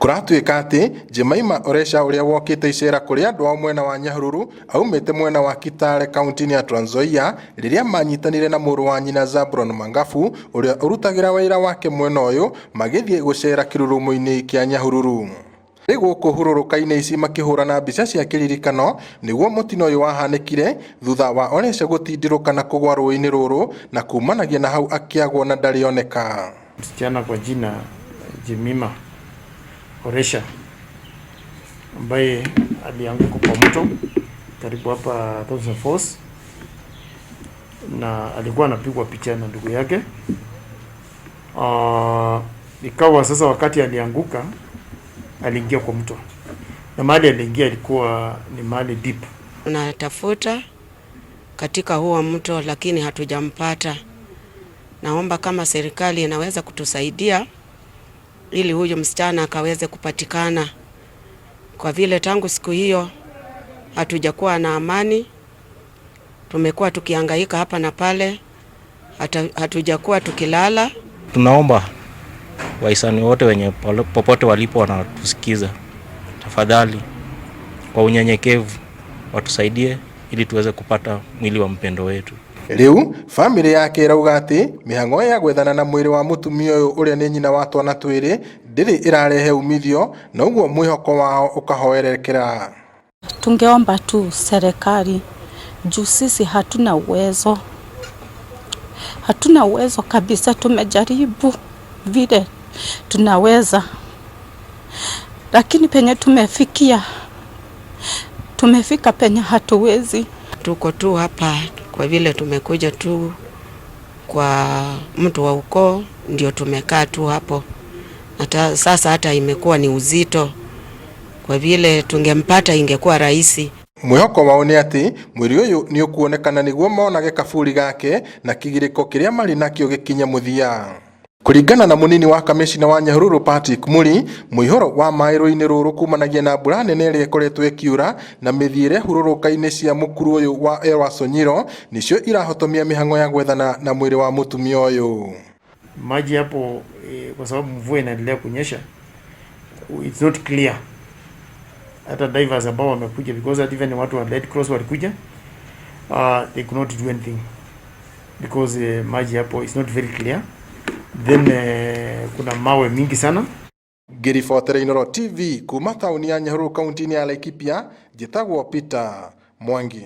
Kuratuika ati Jemaima Oresha uria wokite icera kuria andu a mwena wa Nyahururu aumite mwena wa Kitale kaunti ya Trans Nzoia riria manyitanire na muru wa nyina Zabron Mangafu uria urutagira wira wake mwena uyu magithie gucera kirurumo-ini kia Nyahururu. Rigo kuhururuka-ini ici makihurana mbica cia kiririkano niguo mutino uyu wahanikire thutha wa Oresha gutindiruka na kugwa rũĩ-inĩ rũrũ na kumanagia na hau akiagwo na ndarioneka. Msichana kwa jina Jemaima Oresha ambaye alianguka kwa mto karibu hapa Thousand Falls, na alikuwa anapigwa picha na ndugu yake. Ikawa sasa wakati alianguka aliingia kwa mto, na mahali aliingia ilikuwa ni mahali deep. Tunatafuta katika huo mto lakini hatujampata. Naomba kama serikali inaweza kutusaidia ili huyo msichana akaweze kupatikana, kwa vile tangu siku hiyo hatujakuwa na amani. Tumekuwa tukihangaika hapa na pale, hatujakuwa tukilala. Tunaomba wahisani wote wenye popote walipo wanatusikiza, tafadhali kwa unyenyekevu watusaidie ili tuweze kupata mwili wa mpendo wetu. Riu family yake irauga ati mihango ya gwethana na mwiri wa mutumia uyu uria ni nyina wa twana twiri ndiri irarehe umithio, na uguo mwihoko wao ukahoerekera. Tungeomba tu serikali, juu sisi hatuna uwezo kabisa. Tumejaribu vile tunaweza, lakini penye tumefika penye hatuwezi. Tuko tu hapa kwa vile tumekuja tu kwa mtu wa ukoo, ndio tumekaa tu hapo. Sasa hata imekuwa ni uzito, kwa vile tungempata ingekuwa rahisi. Mwihoko wao ni ati mwiri uyu ni ukuonekana niguo monage kaburi gake na kigiriko kiria mari nakio gikinya muthia. Kuringana na munini wa kamishina wa Nyahururu Patrick Muri, muihoro wa mai rũĩ-inĩ rũrũ kumanagia na mbura nene ĩrĩa ĩkoretwo ĩkiura na mĩthiĩre hurũrũka-inĩ cia mũkuru ũyũ wa Sonyiro nicio irahotomia mihango ya gwethana na mwĩrĩ wa mutumia ũyũ. Maji hapo kwa sababu mvua inaendelea kunyesha, it's not clear. Hata divers ambao wamekuja, because even watu wa Red Cross walikuja, they could not do anything because maji hapo is not very clear. Then kuna mawe mingi sana. Ngirifotere Inooro TV kuma tauni ya Nyahururu kaunti ya Laikipia, njitagwo Peter Mwangi.